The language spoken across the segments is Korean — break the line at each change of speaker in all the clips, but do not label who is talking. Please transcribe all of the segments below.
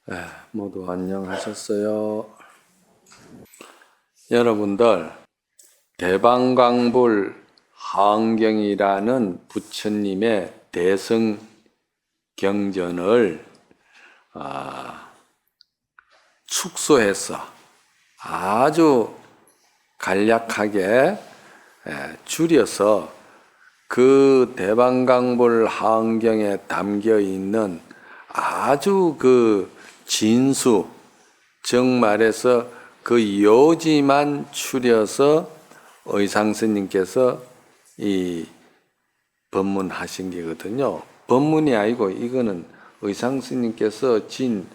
네, 모두 안녕하셨어요. 여러분들, 대방광불 하은경이라는 부처님의 대승 경전을 축소해서 아주 간략하게 줄여서 그 대방광불 하은경에 담겨 있는 아주 그 진수, 즉 말해서 그 요지만 추려서 의상스님께서 이 법문하신 게거든요. 법문이 아니고 이거는 의상스님께서 진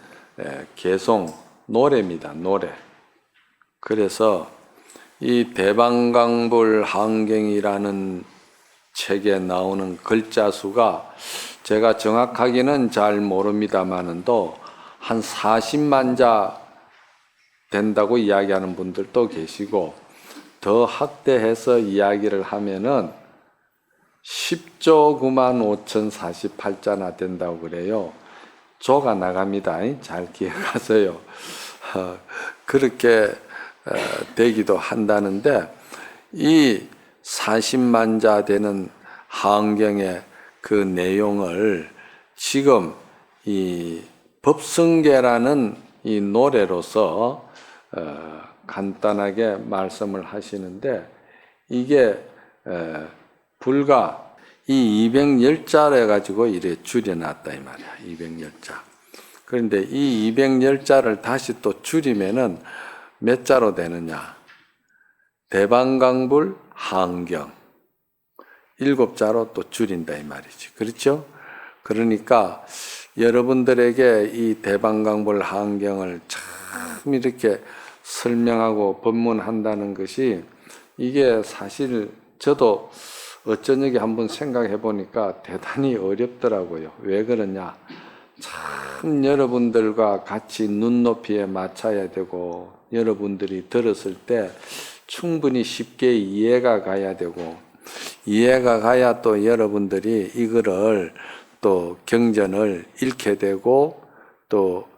개송 노래입니다. 노래. 그래서 이 대방광불 하은경이라는 책에 나오는 글자 수가 제가 정확하게는 잘 모릅니다만은도 한 40만 자 된다고 이야기하는 분들도 계시고 더 확대해서 이야기를 하면은 10조 9만 5,048자나 된다고 그래요. 조가 나갑니다. 잘 기억하세요. 그렇게 되기도 한다는데 이 40만 자 되는 하은경의 그 내용을 지금 이 법성계라는 이 노래로서 간단하게 말씀을 하시는데 이게 불과 이 210자를 가지고 이래 줄여놨다 이 말이야. 210자. 그런데 이 210자를 다시 또 줄이면은 몇 자로 되느냐? 대방광불 하은경 7자로 또 줄인다 이 말이지. 그렇죠? 그러니까 여러분들에게 이 대방광불 하은경을 참 이렇게 설명하고 법문한다는 것이 이게 사실 저도 어쩌냐게 한번 생각해 보니까 대단히 어렵더라고요. 왜 그러냐? 참 여러분들과 같이 눈높이에 맞춰야 되고 여러분들이 들었을 때 충분히 쉽게 이해가 가야 되고 이해가 가야 또 여러분들이 이거를 또 경전을 읽게 되고 또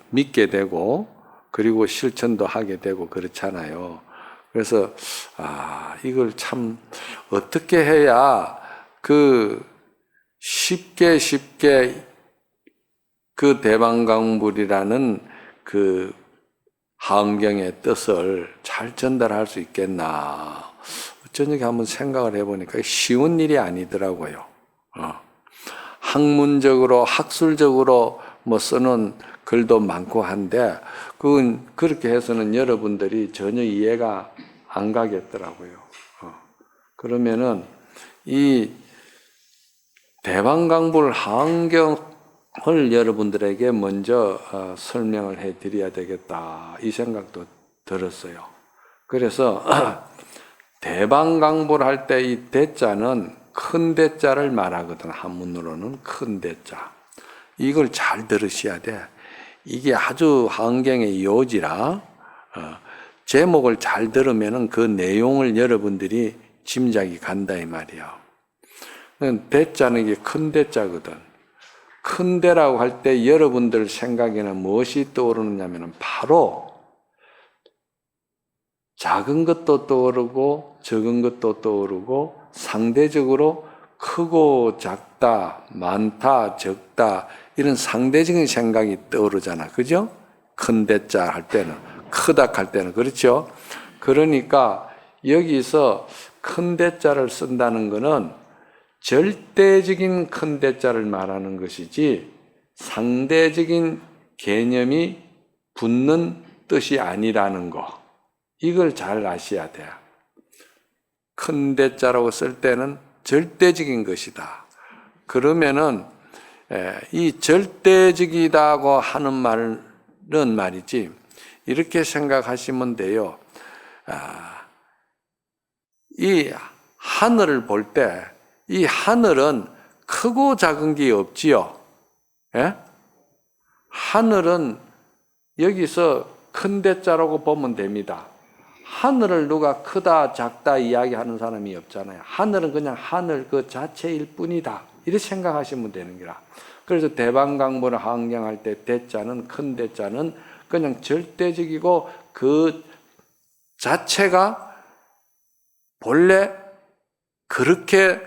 믿게 되고 그리고 실천도 하게 되고 그렇잖아요. 그래서 이걸 참 어떻게 해야 그 쉽게 그 대방광불이라는 그 하은경의 뜻을 잘 전달할 수 있겠나. 어쩌냐게 한번 생각을 해보니까 쉬운 일이 아니더라고요. 학문적으로 학술적으로 뭐 쓰는 글도 많고 한데 그건 그렇게 해서는 여러분들이 전혀 이해가 안 가겠더라고요. 그러면은 이 대방광불 하은경을 여러분들에게 먼저 설명을 해드려야 되겠다 이 생각도 들었어요. 그래서 대방광불 할 때 이 대자는 큰 대자를 말하거든. 한문으로는 큰 대자. 이걸 잘 들으셔야 돼. 이게 아주 하은경의 요지라 제목을 잘 들으면 그 내용을 여러분들이 짐작이 간다 이 말이야. 대자는 이게 큰 대자거든. 큰 대라고 할 때 여러분들 생각에는 무엇이 떠오르느냐면 바로 작은 것도 떠오르고 적은 것도 떠오르고 상대적으로 크고 작다, 많다, 적다 이런 상대적인 생각이 떠오르잖아. 그죠? 큰 대자 할 때는 크다 할 때는 그렇죠? 그러니까 여기서 큰 대자를 쓴다는 것은 절대적인 큰 대자를 말하는 것이지 상대적인 개념이 붙는 뜻이 아니라는 거. 이걸 잘 아셔야 돼요. 큰 대자라고 쓸 때는 절대적인 것이다. 그러면은 이 절대적이다고 하는 말은 말이지 이렇게 생각하시면 돼요. 이 하늘을 볼 때 이 하늘은 크고 작은 게 없지요. 예? 하늘은 여기서 큰 대자라고 보면 됩니다. 하늘을 누가 크다 작다 이야기하는 사람이 없잖아요. 하늘은 그냥 하늘 그 자체일 뿐이다. 이렇게 생각하시면 되는 거라. 그래서 대방강물을 환경할 때 대자는, 큰 대자는 그냥 절대적이고 그 자체가 본래 그렇게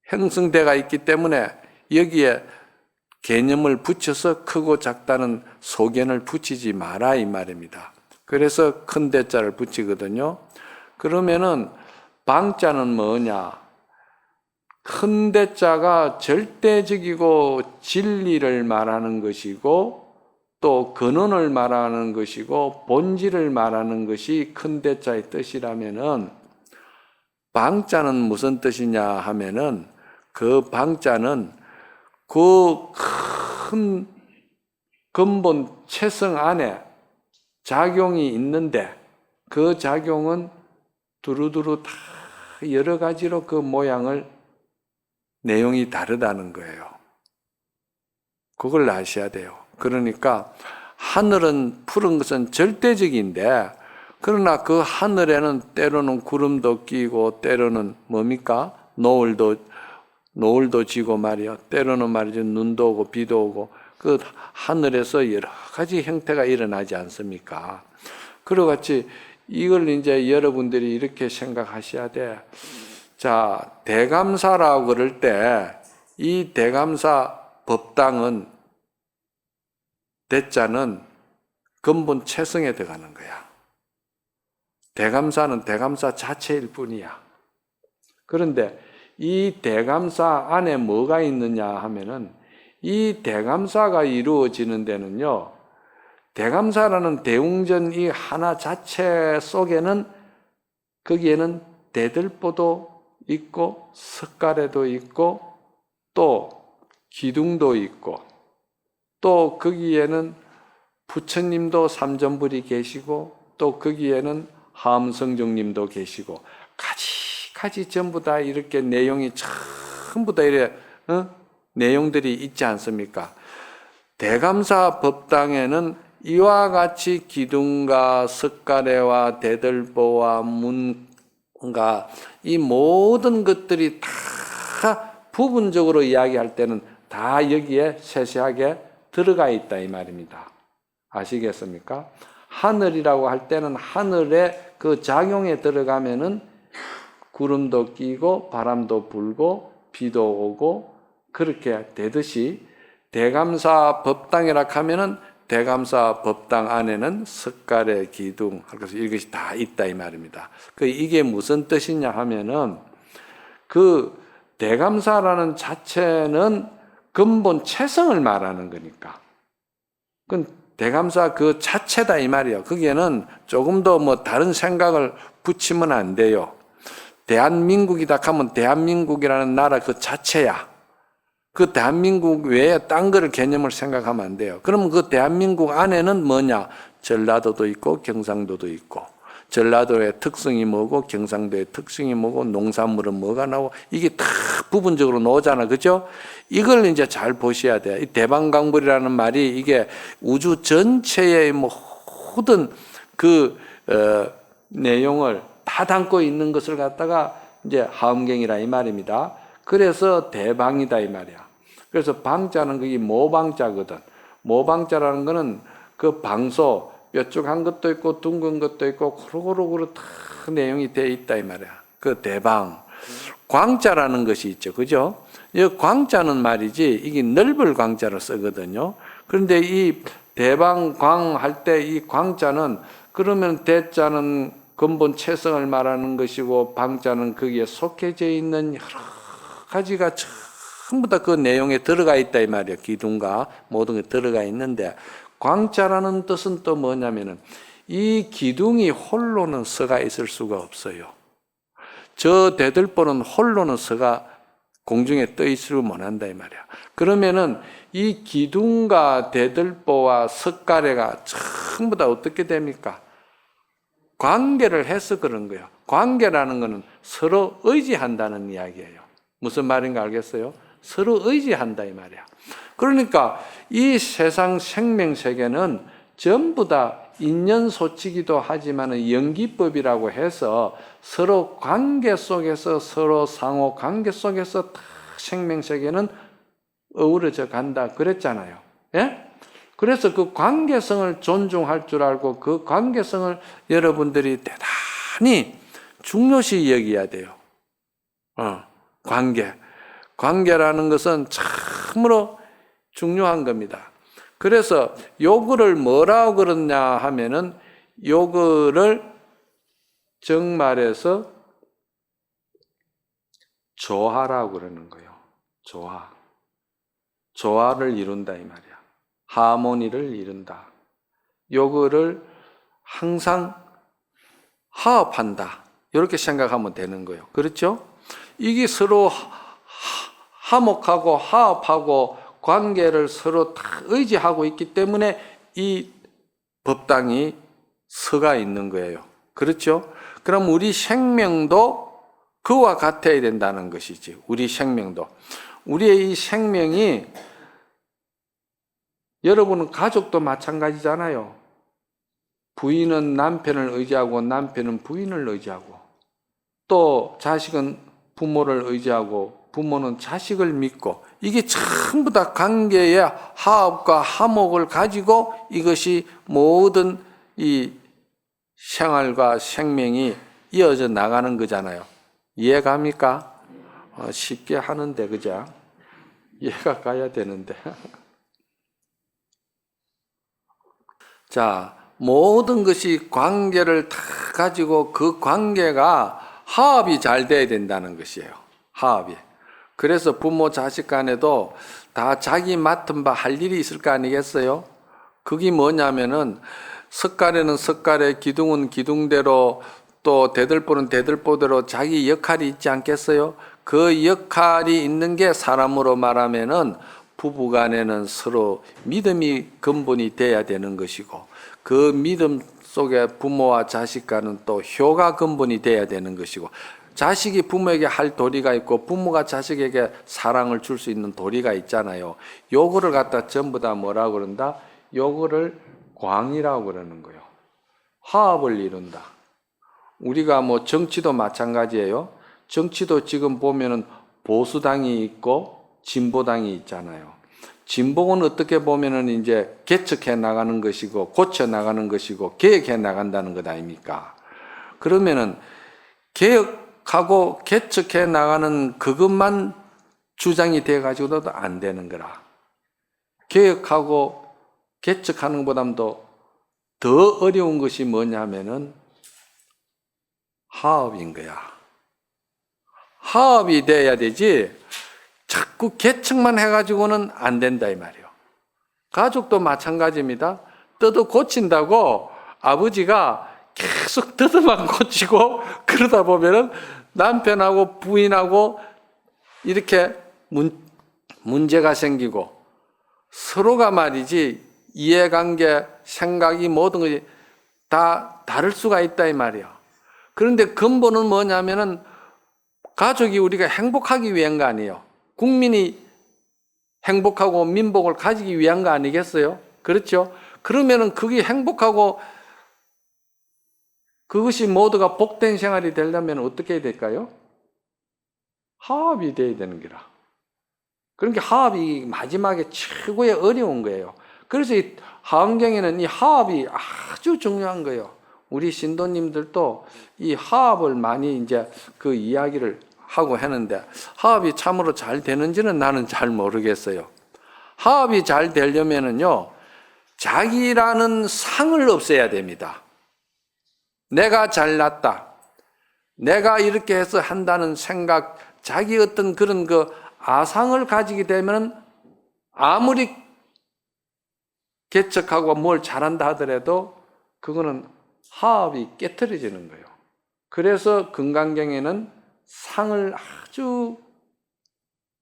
형성되어 있기 때문에 여기에 개념을 붙여서 크고 작다는 소견을 붙이지 마라 이 말입니다. 그래서 큰 대자를 붙이거든요. 그러면은 방자는 뭐냐? 큰 대자가 절대적이고 진리를 말하는 것이고 또 근원을 말하는 것이고 본질을 말하는 것이 큰 대자의 뜻이라면은 방자는 무슨 뜻이냐 하면은 그 방자는 그 큰 근본 체성 안에 작용이 있는데 그 작용은 두루두루 다 여러 가지로 그 모양을 내용이 다르다는 거예요. 그걸 아셔야 돼요. 그러니까 하늘은 푸른 것은 절대적인데 그러나 그 하늘에는 때로는 구름도 끼고 때로는 뭡니까? 노을도 지고 말이야. 때로는 말이죠. 눈도 오고 비도 오고 그 하늘에서 여러 가지 형태가 일어나지 않습니까? 그와 같이 이걸 이제 여러분들이 이렇게 생각하셔야 돼. 자, 대감사라고 그럴 때 이 대감사 법당은 대자는 근본 체성에 들어가는 거야. 대감사는 대감사 자체일 뿐이야. 그런데 이 대감사 안에 뭐가 있느냐 하면은 이 대감사가 이루어지는 데는요, 대감사라는 대웅전 이 하나 자체 속에는 거기에는 대들보도 있고 석가래도 있고 또 기둥도 있고 또 거기에는 부처님도 삼전불이 계시고 또 거기에는 하엄성중님도 계시고 가지 전부 다 이렇게 내용이 전부 다 이래 내용들이 있지 않습니까? 대감사 법당에는 이와 같이 기둥과 석가래와 대들보와 문과 이 모든 것들이 다 부분적으로 이야기할 때는 다 여기에 세세하게 들어가 있다 이 말입니다. 아시겠습니까? 하늘이라고 할 때는 하늘의 그 작용에 들어가면은 구름도 끼고 바람도 불고 비도 오고 그렇게 되듯이 대감사 법당이라 하면은 대감사 법당 안에는 석가래 기둥 그래서 이것이 다 있다 이 말입니다. 이게 무슨 뜻이냐 하면은 그 대감사라는 자체는 근본 체성을 말하는 거니까. 그 대감사 그 자체다 이 말이에요. 거기에는 조금 더 뭐 다른 생각을 붙이면 안 돼요. 대한민국이다 하면 대한민국이라는 나라 그 자체야. 그 대한민국 외에 딴 거를 개념을 생각하면 안 돼요. 그러면 그 대한민국 안에는 뭐냐? 전라도도 있고 경상도도 있고 전라도의 특성이 뭐고 경상도의 특성이 뭐고 농산물은 뭐가 나오고 이게 다 부분적으로 나오잖아. 그죠? 이걸 이제 잘 보셔야 돼요. 이 대방강불이라는 말이 이게 우주 전체의 모든 내용을 다 담고 있는 것을 갖다가 이제 하엄경이라 이 말입니다. 그래서 대방이다 이 말이야. 그래서 방자는 그게 모방자거든. 모방자라는 거는 그 방소 뾰족한 것도 있고 둥근 것도 있고 고루고루 다 내용이 되어 있다 이 말이야. 그 대방. 광자라는 것이 있죠. 그죠? 이 광자는 말이지 이게 넓을 광자로 쓰거든요. 그런데 이 대방광 할 때 이 광자는 그러면 대자는 근본 체성을 말하는 것이고 방자는 거기에 속해져 있는 여러 가지가 전부 다 그 내용에 들어가 있다 이 말이에요. 기둥과 모든 게 들어가 있는데 광자라는 뜻은 또 뭐냐면은 이 기둥이 홀로는 서가 있을 수가 없어요. 저 대들보는 홀로는 서가 공중에 떠 있으려 못한다 이 말이야. 그러면은 이 기둥과 대들보와 석가래가 전부 다 어떻게 됩니까? 관계를 해서 그런 거예요. 관계라는 것은 서로 의지한다는 이야기예요. 무슨 말인가 알겠어요? 서로 의지한다 이 말이야. 그러니까 이 세상 생명세계는 전부 다 인연소치기도 하지만 연기법이라고 해서 서로 관계 속에서 서로 상호 관계 속에서 다 생명세계는 어우러져 간다 그랬잖아요. 예? 그래서 그 관계성을 존중할 줄 알고 그 관계성을 여러분들이 대단히 중요시 여겨야 돼요. 관계라는 것은 참으로 중요한 겁니다. 그래서 요거를 뭐라고 그러냐 하면은 요거를 정말해서 조화라고 그러는 거예요. 조화를 이룬다 이 말이야. 하모니를 이룬다. 요거를 항상 화합한다. 이렇게 생각하면 되는 거예요. 그렇죠? 이게 서로 화목하고 화합하고 관계를 서로 다 의지하고 있기 때문에 이 법당이 서가 있는 거예요. 그렇죠? 그럼 우리 생명도 그와 같아야 된다는 것이지. 우리 생명도. 우리의 이 생명이 여러분은 가족도 마찬가지잖아요. 부인은 남편을 의지하고 남편은 부인을 의지하고 또 자식은 부모를 의지하고 부모는 자식을 믿고 이게 전부 다 관계의 화합과 화목을 가지고 이것이 모든 이 생활과 생명이 이어져 나가는 거잖아요. 이해갑니까? 쉽게 하는데 그죠? 이해가 가야 되는데. 자, 모든 것이 관계를 다 가지고 그 관계가 화합이 잘 돼야 된다는 것이에요. 화합이. 그래서 부모 자식 간에도 다 자기 맡은 바 할 일이 있을 거 아니겠어요? 그게 뭐냐면은 석가래는 석가래, 기둥은 기둥대로 또 대들보는 대들보대로 자기 역할이 있지 않겠어요? 그 역할이 있는 게 사람으로 말하면은 부부간에는 서로 믿음이 근본이 돼야 되는 것이고 그 믿음 속에 부모와 자식 간은 또 효가 근본이 돼야 되는 것이고 자식이 부모에게 할 도리가 있고 부모가 자식에게 사랑을 줄 수 있는 도리가 있잖아요. 요거를 갖다 전부 다 뭐라고 그런다? 요거를 광이라고 그러는 거예요. 화합을 이룬다. 우리가 뭐 정치도 마찬가지예요. 정치도 지금 보면은 보수당이 있고 진보당이 있잖아요. 진보는 어떻게 보면은 이제 개척해 나가는 것이고 고쳐 나가는 것이고 개혁해 나간다는 것 아닙니까? 그러면은 개혁하고 개척해 나가는 그것만 주장이 돼 가지고도 안 되는 거라. 개혁하고 개척하는 것보다도 더 어려운 것이 뭐냐면은 화합인 거야. 화합이 돼야 되지 자꾸 개척만 해가지고는 안 된다 이 말이에요. 가족도 마찬가지입니다. 떠도 고친다고 아버지가 계속 떠도만 고치고 그러다 보면은 남편하고 부인하고 이렇게 문제가 생기고 서로가 말이지 이해관계, 생각이 모든 것이 다 다를 수가 있다 이 말이에요. 그런데 근본은 뭐냐면은 가족이 우리가 행복하기 위한 거 아니에요. 국민이 행복하고 민복을 가지기 위한 거 아니겠어요? 그렇죠? 그러면은 그게 행복하고 그것이 모두가 복된 생활이 되려면 어떻게 해야 될까요? 화합이 돼야 되는 거라. 그러니까 화합이 마지막에 최고의 어려운 거예요. 그래서 이 화엄경에는 이 화합이 아주 중요한 거예요. 우리 신도님들도 이 화합을 많이 이제 그 이야기를 하고 했는데 화합이 참으로 잘 되는지는 나는 잘 모르겠어요. 화합이 잘 되려면은요, 자기라는 상을 없애야 됩니다. 내가 잘났다. 내가 이렇게 해서 한다는 생각, 자기 어떤 그런 그 아상을 가지게 되면 아무리 개척하고 뭘 잘한다 하더라도 그거는 화합이 깨트려지는 거예요. 그래서 금강경에는 상을 아주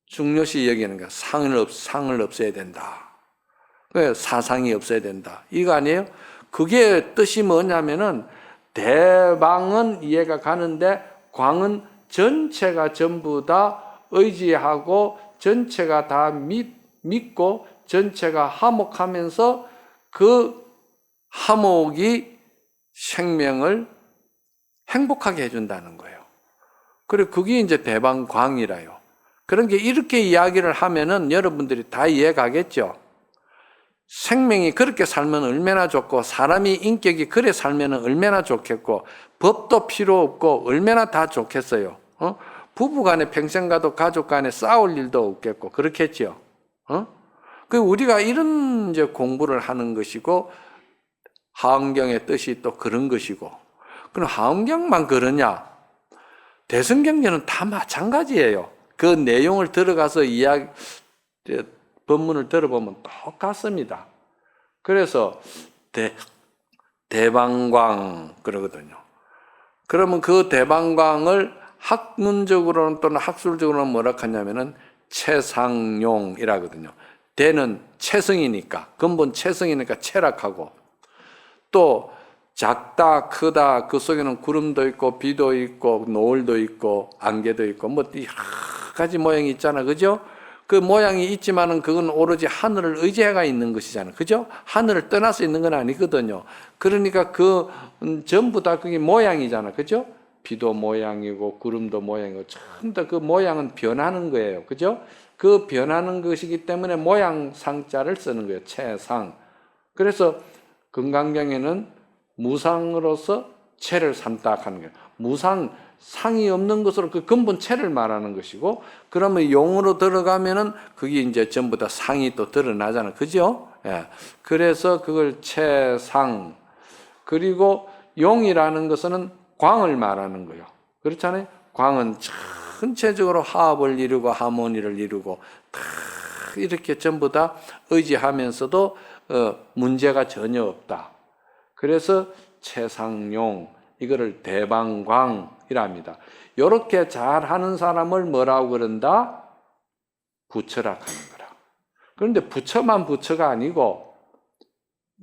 중요시 여기는 거야. 상을 없애야 된다. 사상이 없어야 된다. 이거 아니에요? 그게 뜻이 뭐냐면은 대방은 이해가 가는데 광은 전체가 전부 다 의지하고 전체가 다 믿고 전체가 화목하면서 그 화목이 생명을 행복하게 해준다는 거예요. 그리고 그게 이제 대방광이라요. 그런 게 이렇게 이야기를 하면은 여러분들이 다 이해 가겠죠? 생명이 그렇게 살면 얼마나 좋고, 사람이 인격이 그래 살면 얼마나 좋겠고, 법도 필요 없고, 얼마나 다 좋겠어요. 부부 간에 평생 가도 가족 간에 싸울 일도 없겠고, 그렇겠죠? 그 우리가 이런 이제 공부를 하는 것이고, 하은경의 뜻이 또 그런 것이고, 그럼 하은경만 그러냐? 대승경전은 다 마찬가지예요. 그 내용을 들어가서 법문을 들어보면 똑같습니다. 그래서 대방광 그러거든요. 그러면 그 대방광을 학문적으로는 또는 학술적으로는 뭐라 하냐면은 체상용이라거든요. 대는 체성이니까, 근본 체성이니까 체락하고, 또 작다 크다 그 속에는 구름도 있고 비도 있고 노을도 있고 안개도 있고 뭐 여러 가지 모양이 있잖아, 그죠? 그 모양이 있지만은 그건 오로지 하늘을 의지해가 있는 것이잖아, 그죠? 하늘을 떠나서 있는 건 아니거든요. 그러니까 그 전부 다 그게 모양이잖아, 그죠? 비도 모양이고 구름도 모양이고 전부 다 그 모양은 변하는 거예요, 그죠? 그 변하는 것이기 때문에 모양상자를 쓰는 거예요, 체상. 그래서 금강경에는 무상으로서 체를 산다하는 거예요. 무상, 상이 없는 것으로 그 근본 체를 말하는 것이고, 그러면 용으로 들어가면은 그게 이제 전부 다 상이 또 드러나잖아, 그죠? 예. 그래서 그걸 체상. 그리고 용이라는 것은 광을 말하는 거예요. 그렇잖아요? 광은 전체적으로 화합을 이루고 하모니를 이루고 다 이렇게 전부 다 의지하면서도 문제가 전혀 없다. 그래서 체상용, 이거를 대방광이라 합니다. 이렇게 잘하는 사람을 뭐라고 그런다? 부처라 하는 거라. 그런데 부처만 부처가 아니고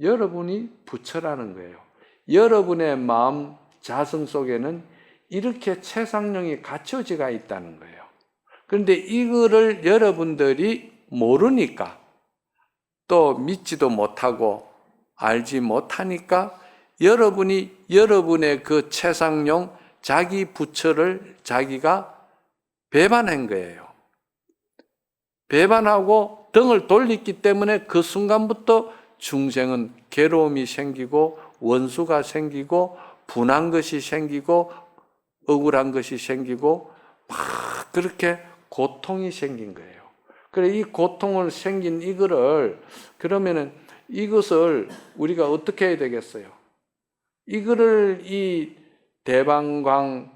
여러분이 부처라는 거예요. 여러분의 마음 자성 속에는 이렇게 체상용이 갖춰지가 있다는 거예요. 그런데 이거를 여러분들이 모르니까, 또 믿지도 못하고 알지 못하니까 여러분이 여러분의 그 체상용 자기 부처를 자기가 배반한 거예요. 배반하고 등을 돌렸기 때문에 그 순간부터 중생은 괴로움이 생기고 원수가 생기고 분한 것이 생기고 억울한 것이 생기고 막 그렇게 고통이 생긴 거예요. 그래, 이 고통을 생긴 이거를, 그러면은 이것을 우리가 어떻게 해야 되겠어요? 이거를 이 대방광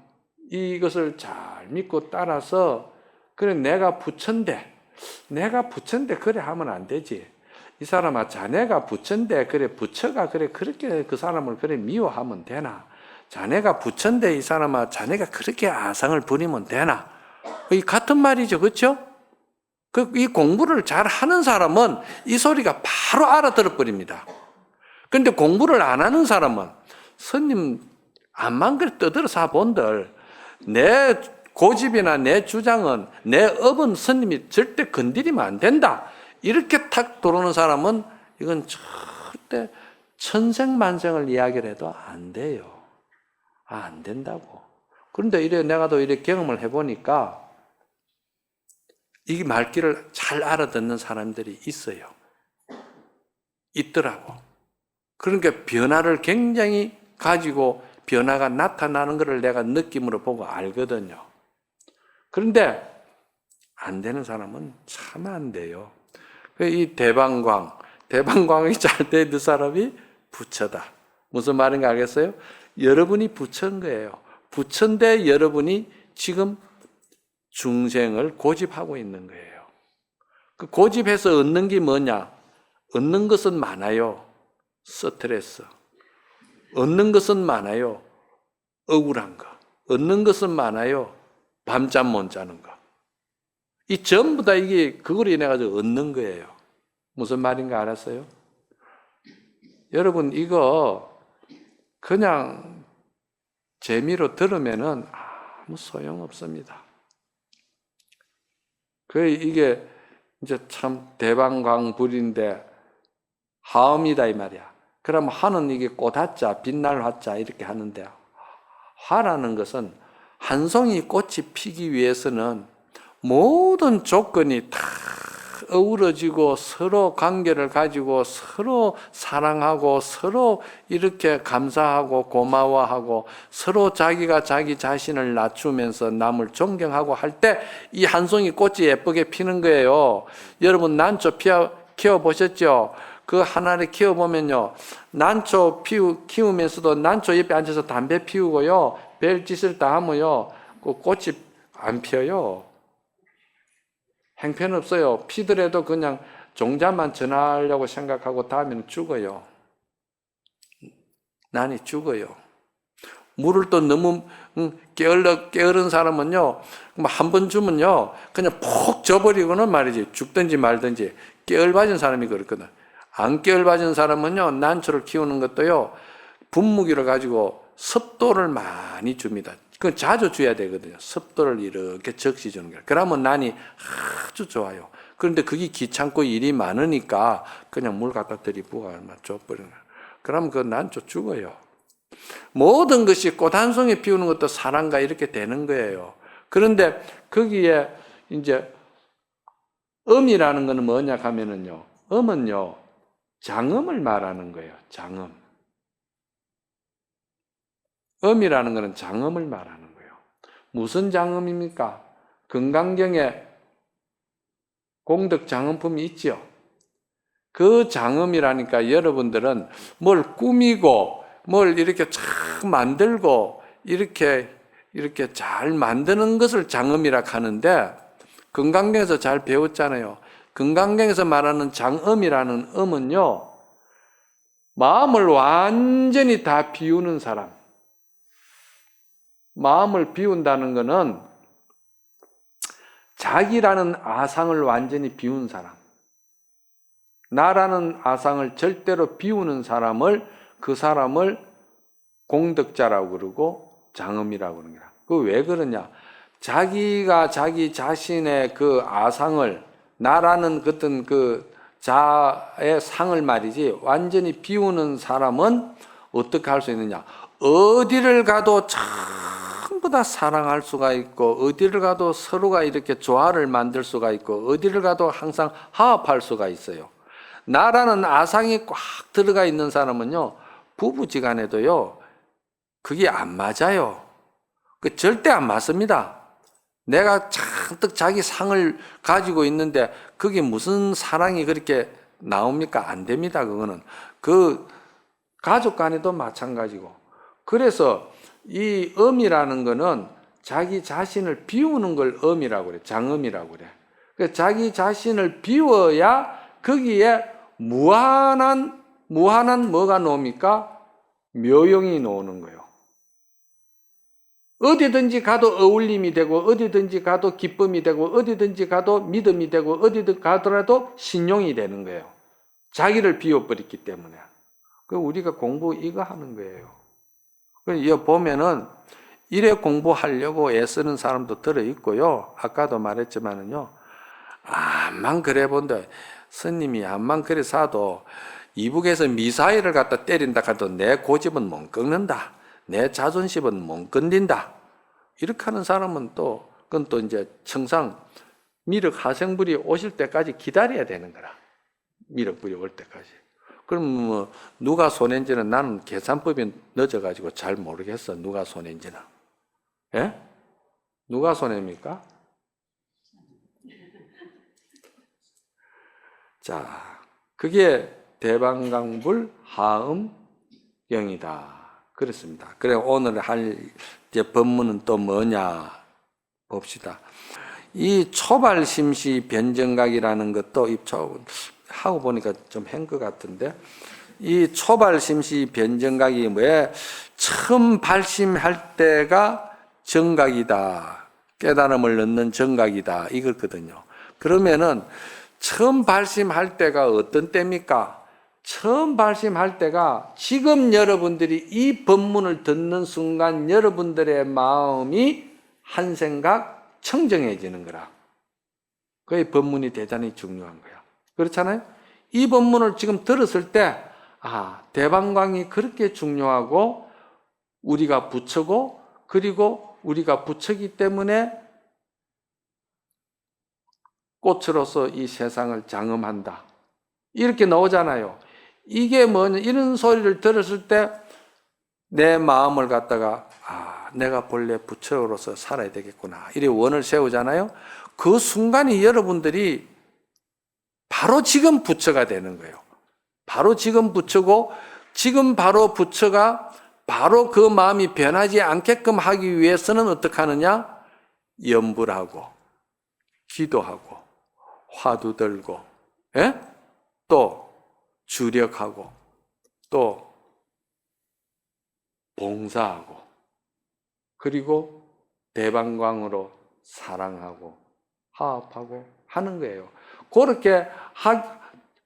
이것을 잘 믿고 따라서, 그래 내가 부처인데 그래 하면 안 되지. 이 사람아, 자네가 부처인데 그래 부처가 그래 그렇게 그 사람을 그래 미워하면 되나? 자네가 부처인데 이 사람아, 자네가 그렇게 아상을 부리면 되나? 이 같은 말이죠, 그렇죠? 이 공부를 잘 하는 사람은 이 소리가 바로 알아들어 버립니다. 그런데 공부를 안 하는 사람은, 스님 암만 그래 떠들어서 본들 내 고집이나 내 주장은, 내 업은 스님이 절대 건드리면 안 된다, 이렇게 탁 들어오는 사람은 이건 절대 천생만생을 이야기를 해도 안 돼요. 안 된다고. 그런데 내가 또 이렇게 경험을 해보니까 이 말귀를 잘 알아듣는 사람들이 있어요. 있더라고. 그러니까 변화를 굉장히 가지고 변화가 나타나는 것을 내가 느낌으로 보고 알거든요. 그런데 안 되는 사람은 참 안 돼요. 이 대방광이 잘 되는 사람이 부처다. 무슨 말인가 알겠어요? 여러분이 부처인 거예요. 부처인데 여러분이 지금 중생을 고집하고 있는 거예요. 그 고집해서 얻는 게 뭐냐? 얻는 것은 많아요. 스트레스. 얻는 것은 많아요. 억울한 거. 얻는 것은 많아요. 밤잠 못 자는 거. 이 전부 다 이게 그걸로 인해 가지고 얻는 거예요. 무슨 말인가 알았어요? 여러분, 이거 그냥 재미로 들으면은 아무 소용 없습니다. 이게 이제 참 대방광불인데 화음이다 이 말이야. 그럼 화는 이게 꽃화자, 빛날 화자 이렇게 하는데, 화라는 것은 한 송이 꽃이 피기 위해서는 모든 조건이 다 어우러지고 서로 관계를 가지고 서로 사랑하고 서로 이렇게 감사하고 고마워하고 서로 자기가 자기 자신을 낮추면서 남을 존경하고 할 때 이 한 송이 꽃이 예쁘게 피는 거예요. 여러분 난초 키워보셨죠? 그 하나를 키워보면요, 난초 키우면서도 난초 옆에 앉아서 담배 피우고요, 별짓을 다 하면요, 그 꽃이 안 피어요. 행편없어요. 피더라도 그냥 종자만 전하려고 생각하고 다음에는 죽어요. 난이 죽어요. 물을 또 너무 게으른 사람은요, 한 번 주면요, 그냥 푹 져버리고는 말이지, 죽든지 말든지. 게을빠진 사람이 그렇거든. 안 게을빠진 사람은요, 난초를 키우는 것도요, 분무기를 가지고 습도를 많이 줍니다. 그건 자주 줘야 되거든요. 습도를 이렇게 적시 주는 거예요. 그러면 난이 아주 좋아요. 그런데 그게 귀찮고 일이 많으니까 그냥 물 갖다 들이부어 줘버리는 거예요. 그러면 그 난초 죽어요. 모든 것이 꽃 한 송이 피우는 것도 사랑과 이렇게 되는 거예요. 그런데 거기에 이제 음이라는 것은 뭐냐 하면은요, 음은요, 장음을 말하는 거예요. 장음. 음이라는 것은 장음을 말하는 거예요. 무슨 장음입니까? 금강경에 공덕 장음품이 있죠. 그 장음이라니까 여러분들은 뭘 꾸미고 뭘 이렇게 참 만들고 이렇게 잘 만드는 것을 장음이라 하는데, 금강경에서 잘 배웠잖아요. 금강경에서 말하는 장음이라는 음은요, 마음을 완전히 다 비우는 사람. 마음을 비운다는 것은 자기라는 아상을 완전히 비운 사람, 나라는 아상을 절대로 비우는 사람을, 그 사람을 공덕자라고 그러고 장음이라고 그러는 거야. 그 왜 그러냐? 자기가 자기 자신의 그 아상을, 나라는 어떤 그 자의 상을 말이지, 완전히 비우는 사람은 어떻게 할 수 있느냐? 어디를 가도 전부 다 사랑할 수가 있고, 어디를 가도 서로가 이렇게 조화를 만들 수가 있고, 어디를 가도 항상 화합할 수가 있어요. 나라는 아상이 꽉 들어가 있는 사람은요, 부부지간에도요, 그게 안 맞아요. 그 절대 안 맞습니다. 내가 잔뜩 자기 상을 가지고 있는데 그게 무슨 사랑이 그렇게 나옵니까? 안 됩니다. 그거는. 그 가족 간에도 마찬가지고. 그래서 이 음이라는 거는 자기 자신을 비우는 걸 음이라고 그래. 장음이라고 그래. 그러니까 자기 자신을 비워야 거기에 무한한 뭐가 나옵니까? 묘용이 나오는 거예요. 어디든지 가도 어울림이 되고, 어디든지 가도 기쁨이 되고, 어디든지 가도 믿음이 되고, 어디든 가더라도 신용이 되는 거예요. 자기를 비워버렸기 때문에. 우리가 공부 이거 하는 거예요. 여기 보면은 이래 공부하려고 애쓰는 사람도 들어있고요. 아까도 말했지만은요, 암만 그래 본다. 스님이 암만 그래 사도 이북에서 미사일을 갖다 때린다 하도 내 고집은 못 꺾는다. 내 자존심은 못 건든다. 이렇게 하는 사람은 또, 그건 또 이제 청상 미륵 하생불이 오실 때까지 기다려야 되는 거라. 미륵불이 올 때까지. 그럼 뭐 누가 손해인지는 나는 계산법이 늦어가지고 잘 모르겠어. 누가 손해인지는. 예? 누가 손해입니까? 자, 그게 대방강불 하음경이다. 그렇습니다. 그래 오늘 할 이제 법문은 또 뭐냐 봅시다. 이 초발심시 변정각이라는 것도 하고 보니까 좀 한 것 같은데, 이 초발심시 변정각이 왜 처음 발심할 때가 정각이다, 깨달음을 넣는 정각이다 이거거든요. 그러면은 처음 발심할 때가 어떤 때입니까? 처음 발심할 때가 지금 여러분들이 이 법문을 듣는 순간 여러분들의 마음이 한 생각 청정해지는 거라. 그게 법문이 대단히 중요한 거야. 그렇잖아요? 이 법문을 지금 들었을 때, 대방광이 그렇게 중요하고 우리가 부처고, 그리고 우리가 부처기 때문에 꽃으로서 이 세상을 장엄한다. 이렇게 나오잖아요. 이게 뭐냐, 이런 소리를 들었을 때 내 마음을 갖다가 내가 본래 부처로서 살아야 되겠구나, 이래 원을 세우잖아요. 그 순간이 여러분들이 바로 지금 부처가 되는 거예요. 바로 지금 부처고, 지금 바로 부처가 바로 그 마음이 변하지 않게끔 하기 위해서는 어떻게 하느냐? 염불하고 기도하고 화두 들고, 예? 또 주력하고 또 봉사하고, 그리고 대방광으로 사랑하고 화합하고 하는 거예요. 그렇게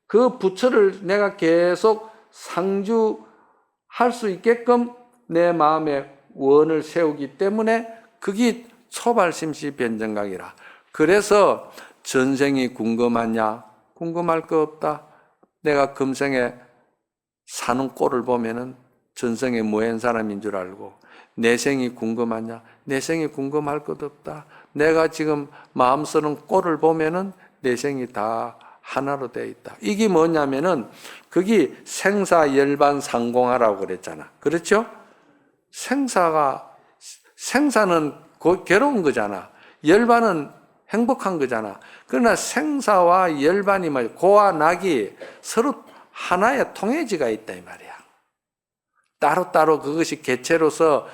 그 부처를 내가 계속 상주할 수 있게끔 내 마음에 원을 세우기 때문에 그게 초발심시 변정각이라. 그래서 전생이 궁금하냐? 궁금할 거 없다. 내가 금생에 사는 꼴을 보면은 전생에 뭐한 사람인 줄 알고, 내생이 궁금하냐? 내생이 궁금할 것 없다. 내가 지금 마음 쓰는 꼴을 보면은 내생이 다 하나로 되어 있다. 이게 뭐냐면은 그게 생사열반 상공하라고 그랬잖아. 그렇죠? 생사는 괴로운 거잖아. 열반은 행복한 거잖아. 그러나 생사와 열반이 말이야, 고와 낙이 서로 하나의 통해지가 있다 이 말이야. 따로따로 그것이 개체로서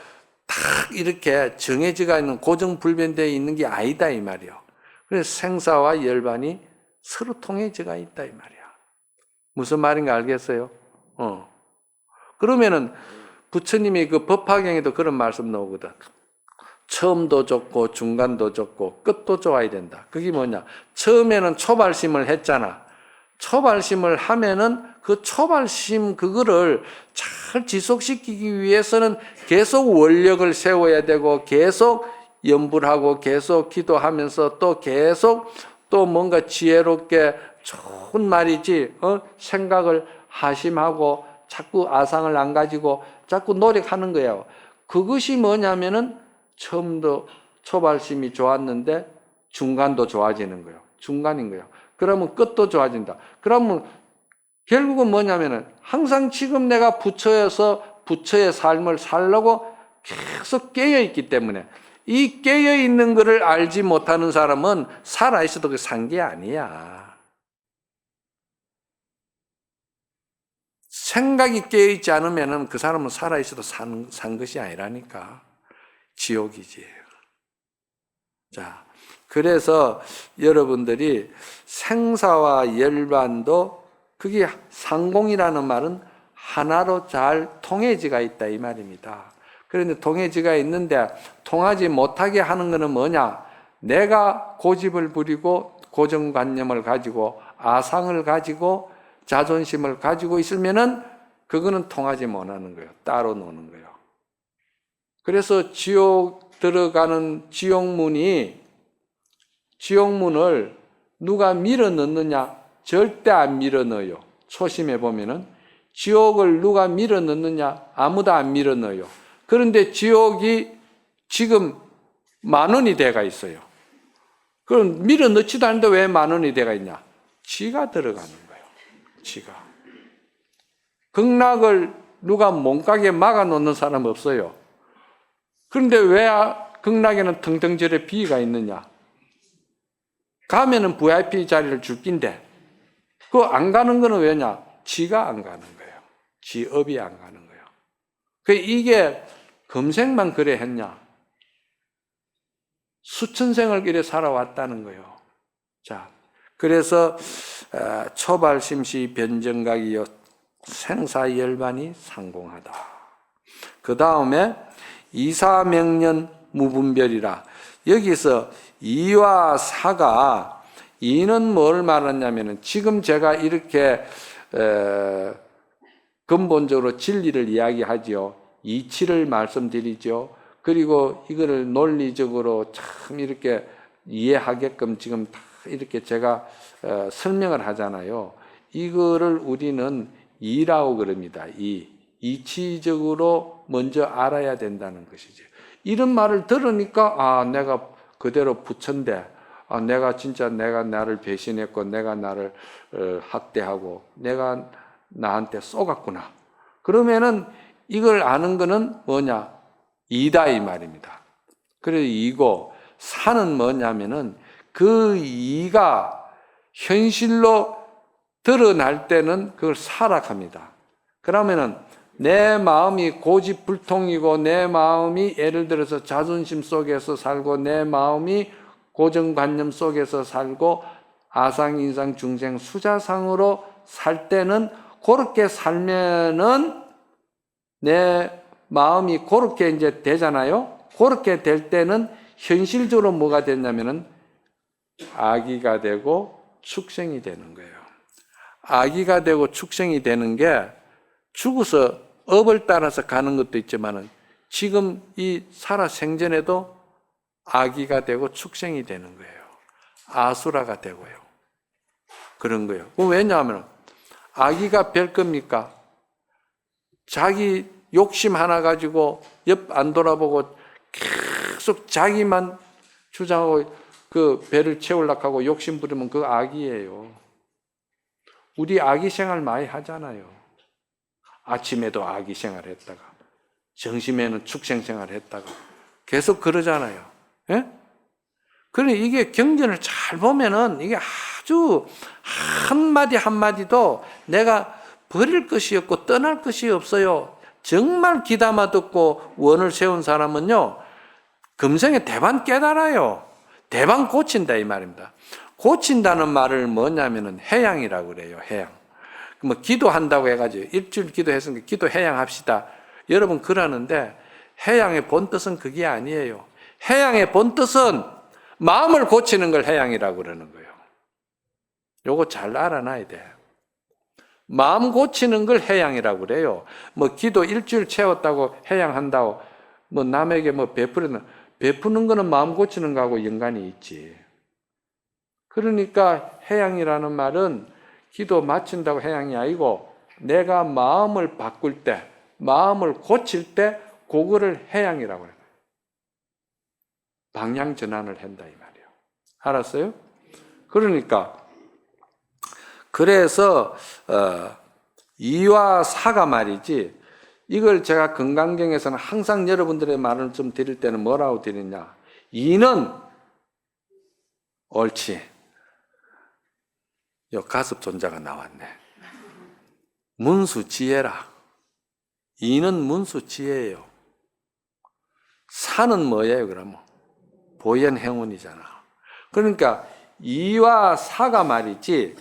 딱 이렇게 정해지가 있는, 고정불변되어 있는 게 아니다 이 말이야. 그래서 생사와 열반이 서로 통해지가 있다 이 말이야. 무슨 말인가 알겠어요? 그러면은 부처님이 그 법화경에도 그런 말씀 나오거든. 처음도 좋고 중간도 좋고 끝도 좋아야 된다. 그게 뭐냐? 처음에는 초발심을 했잖아. 초발심을 하면은 그 초발심 그거를 잘 지속시키기 위해서는 계속 원력을 세워야 되고, 계속 염불하고 계속 기도하면서 또 계속 또 뭔가 지혜롭게 좋은 말이지, 생각을 하심하고 자꾸 아상을 안 가지고 자꾸 노력하는 거예요. 그것이 뭐냐면은 처음도 초발심이 좋았는데 중간도 좋아지는 거예요. 중간인 거예요. 그러면 끝도 좋아진다. 그러면 결국은 뭐냐면은 항상 지금 내가 부처여서 부처의 삶을 살려고 계속 깨어있기 때문에, 이 깨어있는 것을 알지 못하는 사람은 살아있어도 산 게 아니야. 생각이 깨어있지 않으면 그 사람은 살아있어도 산 것이 아니라니까. 지옥이지. 자, 그래서 여러분들이 생사와 열반도, 그게 상공이라는 말은 하나로 잘 통해지가 있다 이 말입니다. 그런데 통해지가 있는데 통하지 못하게 하는 것은 뭐냐? 내가 고집을 부리고 고정관념을 가지고 아상을 가지고 자존심을 가지고 있으면은 그거는 통하지 못하는 거예요. 따로 노는 거예요. 그래서 지옥 들어가는 지옥문을 누가 밀어 넣느냐? 절대 안 밀어 넣어요. 초심해 보면은 지옥을 누가 밀어 넣느냐? 아무도 안 밀어 넣어요. 그런데 지옥이 지금 10,000원이 돼가 있어요. 그럼 밀어 넣지도 않는데 왜 10,000원이 돼가 있냐? 지가 들어가는 거예요. 지가. 극락을 누가 몸가게 막아 놓는 사람 없어요. 그런데 왜 극락에는 텅텅저에 비가 있느냐? 가면은 VIP 자리를 줄 낀데 그거 안 가는 거는 왜냐? 지가 안 가는 거예요. 지업이 안 가는 거예요. 이게 금생만 그래 했냐? 수천 생을 이래 살아왔다는 거예요. 자, 그래서 초발심시 변정각이요 생사열반이 상공하다. 그 다음에 이사명년 무분별이라. 여기서 이와 사가, 이는 뭘 말하냐면은 지금 제가 이렇게 근본적으로 진리를 이야기하죠. 이치를 말씀드리죠. 그리고 이거를 논리적으로 참 이렇게 이해하게끔 지금 다 이렇게 제가 설명을 하잖아요. 이거를 우리는 이라고 그럽니다. 이치적으로 먼저 알아야 된다는 것이죠. 이런 말을 들으니까 내가 그대로 부처인데 내가 진짜 내가 나를 배신했고 내가 나를 학대하고 내가 나한테 쏘갔구나. 그러면은 이걸 아는 거는 뭐냐? 이다 이 말입니다. 그래서 이고 사는 뭐냐면은 그 이가 현실로 드러날 때는 그걸 사락합니다. 그러면은 내 마음이 고집불통이고 내 마음이 예를 들어서 자존심 속에서 살고 내 마음이 고정관념 속에서 살고 아상, 인상, 중생, 수자상으로 살 때는 그렇게 살면은 내 마음이 그렇게 이제 되잖아요. 그렇게 될 때는 현실적으로 뭐가 됐냐면은 악의가 되고 축생이 되는 거예요. 악의가 되고 축생이 되는 게 죽어서 업을 따라서 가는 것도 있지만은 지금 이 살아 생전에도 악의가 되고 축생이 되는 거예요. 아수라가 되고요. 그런 거예요. 왜냐하면 악의가 별 겁니까? 자기 욕심 하나 가지고 옆 안 돌아보고 계속 자기만 주장하고 그 배를 채우려고 하고 욕심 부리면 그거 악이에요. 우리 악의 생활 많이 하잖아요. 아침에도 악의 생활 했다가 점심에는 축생 생활 했다가 계속 그러잖아요. 예? 그래 이게 경전을 잘 보면은 이게 아주 한마디 한마디도 내가 버릴 것이 없고 떠날 것이 없어요. 정말 귀담아 듣고 원을 세운 사람은요, 금생에 대반 깨달아요. 대반 고친다 이 말입니다. 고친다는 말을 뭐냐면은 해양이라고 그래요. 해양. 뭐 기도한다고 해가지고 일주일 기도했으니까 기도 해양합시다. 여러분 그러는데 해양의 본 뜻은 그게 아니에요. 해양의 본 뜻은 마음을 고치는 걸 해양이라고 그러는 거예요. 요거 잘 알아놔야 돼. 마음 고치는 걸 해양이라고 그래요. 뭐 기도 일주일 채웠다고 해양한다고 뭐 남에게 뭐 베푸는 거는 마음 고치는 거하고 연관이 있지. 그러니까 해양이라는 말은 기도 마친다고 해양이 아니고 내가 마음을 바꿀 때, 마음을 고칠 때 그거를 해양이라고 해요. 방향 전환을 한다 이 말이에요. 알았어요? 그러니까 그래서 이와 사가 말이지, 이걸 제가 건강경에서는 항상 여러분들의 말을 좀 드릴 때는 뭐라고 드리냐, 이는 옳지. 요 가습 존자가 나왔네. 문수지혜라. 이는 문수지혜예요. 사는 뭐예요 그러면? 보현행운이잖아. 그러니까 이와 사가 말이지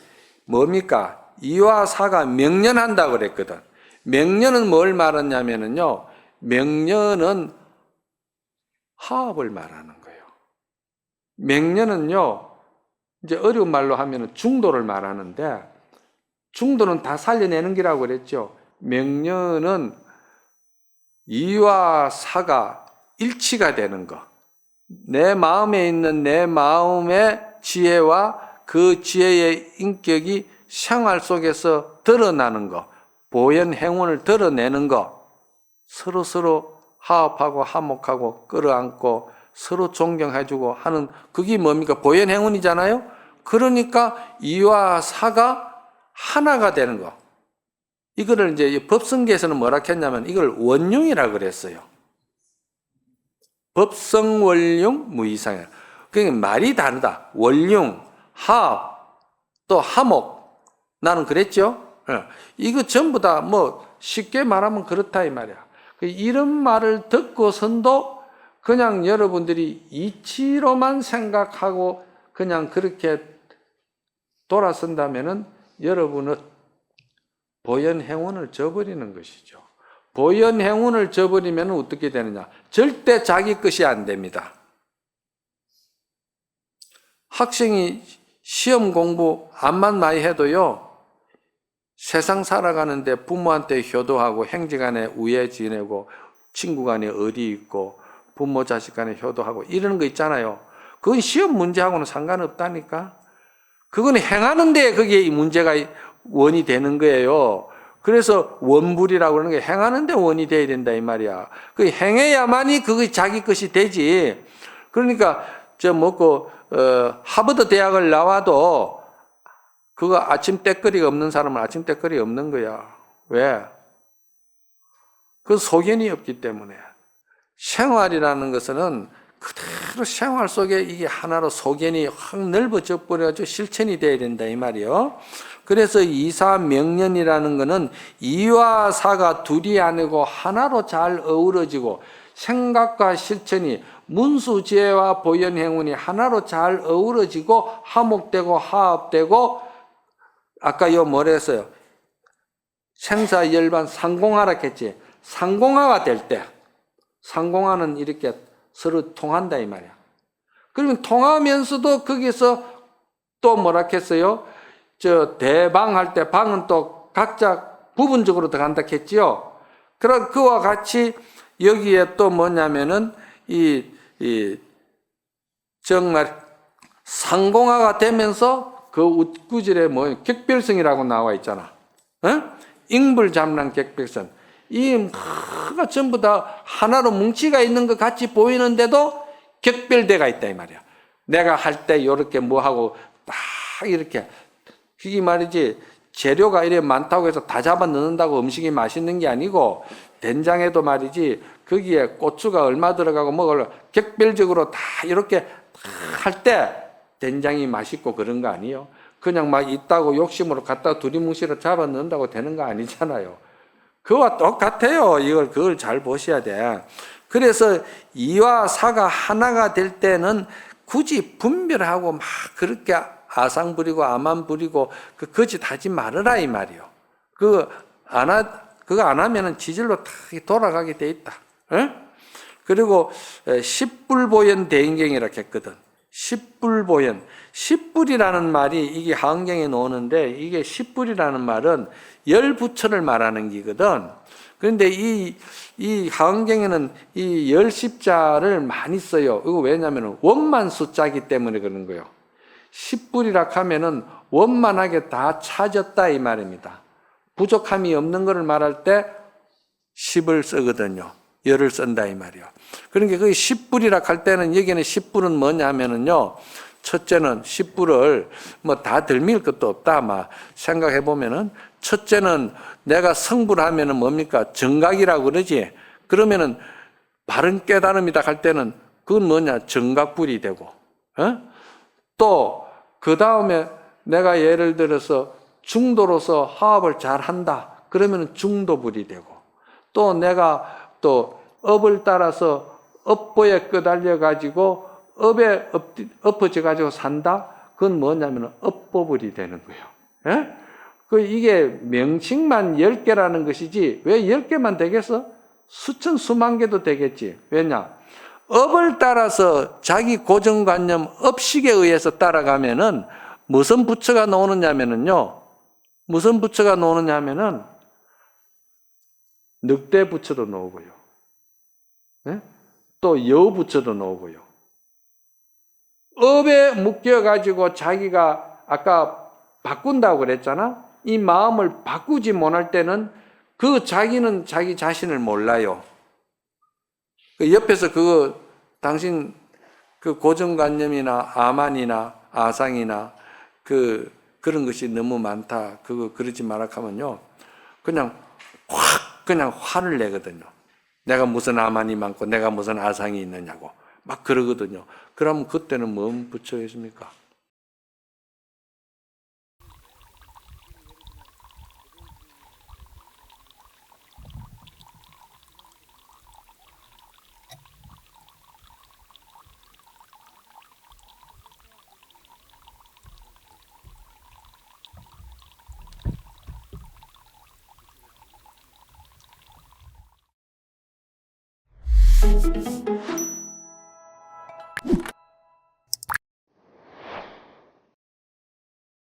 뭡니까? 이와 사가 명년한다고 그랬거든. 명년은 뭘 말하냐면요, 명년은 화합을 말하는 거예요. 명년은요, 이제 어려운 말로 하면 중도를 말하는데, 중도는 다 살려내는 기라고 그랬죠. 명년은 이와 사가 일치가 되는 거. 내 마음에 있는 내 마음의 지혜와 그 지혜의 인격이 생활 속에서 드러나는 거, 보현 행운을 드러내는 거, 서로 화합하고 화목하고 끌어안고 서로 존경해주고 하는 그게 뭡니까? 보현 행운이잖아요. 그러니까 이와 사가 하나가 되는 거. 이거를 이제 법성계에서는 뭐라 했냐면 이걸 원융이라 그랬어요. 법성원융 무이상이야. 그러니까 말이 다르다. 원융, 화합, 또 화목. 나는 그랬죠. 이거 전부 다 뭐 쉽게 말하면 그렇다 이 말이야. 이런 말을 듣고선도 그냥 여러분들이 이치로만 생각하고 그냥 그렇게 돌아선다면은 여러분은 보현 행운을 저버리는 것이죠. 보현 행운을 저버리면 어떻게 되느냐? 절대 자기 것이 안 됩니다. 학생이 시험 공부 암만 많이 해도요, 세상 살아가는데 부모한테 효도하고 형제간에 우애 지내고 친구간에 의리 있고 부모 자식 간에 효도하고 이러는 거 있잖아요. 그건 시험 문제하고는 상관없다니까. 그건 행하는 데 그게 이 문제가 원이 되는 거예요. 그래서 원불이라고 그러는 게 행하는 데 원이 돼야 된다 이 말이야. 그 행해야만이 그게 자기 것이 되지. 그러니까 저 먹고 하버드 대학을 나와도 그거 아침 때거리가 없는 사람은 아침 때거리 없는 거야. 왜? 그 소견이 없기 때문에. 생활이라는 것은 그대로 생활 속에 이게 하나로 소견이 확 넓어져 버려가지고 실천이 돼야 된다 이 말이요. 그래서 이사명년이라는 것은 이와 사가 둘이 아니고 하나로 잘 어우러지고 생각과 실천이 문수지혜와 보현행운이 하나로 잘 어우러지고 화목되고 화합되고 아까 뭐라 했어요? 생사열반 상공하라 했지. 상공화가 될 때 상공화는 이렇게 서로 통한다 이 말이야. 그러면 통하면서도 거기서 또 뭐라 했어요? 대방 할 때 방은 또 각자 부분적으로 들어간다 했지요. 그럼 그와 같이 여기에 또 뭐냐면은 정말 상공화가 되면서 그 웃구질에 격별성이라고 나와 있잖아. 인불잡란 격별성. 이가 전부 다 하나로 뭉치가 있는 것 같이 보이는데도 격별대가 있다 이 말이야. 내가 할 때 이렇게 하고 딱 이렇게 그게 말이지 재료가 이래 많다고 해서 다 잡아 넣는다고 음식이 맛있는 게 아니고 된장에도 말이지 거기에 고추가 얼마 들어가고 뭐를 격별적으로 다 이렇게 할 때 된장이 맛있고 그런 거 아니에요. 그냥 막 있다고 욕심으로 갖다 두리뭉실로 잡아 넣는다고 되는 거 아니잖아요. 그와 똑같아요. 그걸 잘 보셔야 돼. 그래서 이와 사가 하나가 될 때는 굳이 분별하고 막 그렇게 아상 부리고 아만 부리고 거짓 하지 말아라 이 말이요. 그거 안 하면은 지질로 다 돌아가게 돼 있다. 그리고 십불보현 대인경이라고 했거든. 십불보현. 십불이라는 말이 이게 하은경에 나오는데 이게 십불이라는 말은 열 부처를 말하는 기거든. 그런데 이 하은경에는 이 열 십자를 많이 써요. 이거 왜냐하면 원만 숫자이기 때문에 그런 거예요. 십불이라 하면은 원만하게 다 찾았다 이 말입니다. 부족함이 없는 것을 말할 때 십을 쓰거든요. 열을 쓴다 이 말이요. 그러니까 그 십불이라 할 때는 여기는 십불은 뭐냐면은요. 첫째는 십불을 다 들밀 것도 없다 아마 생각해 보면은 첫째는 내가 성불하면은 뭡니까? 정각이라고 그러지. 그러면은 바른 깨달음이다 할 때는 그건 뭐냐? 정각불이 되고. 또 그 다음에 내가 예를 들어서 중도로서 화합을 잘 한다. 그러면 중도불이 되고 또 내가 또 업을 따라서 업보에 끄달려 가지고 업에 엎어져 가지고 산다. 그건 뭐냐면 업보불이 되는 거예요. 이게 명칭만 10개라는 것이지 왜 10개만 되겠어? 수천 수만 개도 되겠지. 왜냐? 업을 따라서 자기 고정관념 업식에 의해서 따라가면은 무슨 부처가 나오느냐면은요. 무슨 부처가 나오느냐면은 늑대 부처도 나오고요. 또 여우 부처도 나오고요. 업에 묶여가지고 자기가 아까 바꾼다고 그랬잖아. 이 마음을 바꾸지 못할 때는 그 자기는 자기 자신을 몰라요. 옆에서 당신 고정관념이나 아만이나 아상이나 그런 것이 너무 많다. 그러지 마라 하면요. 그냥 화를 내거든요. 내가 무슨 아만이 많고 내가 무슨 아상이 있느냐고 막 그러거든요. 그러면 그때는 뭔 부처였습니까?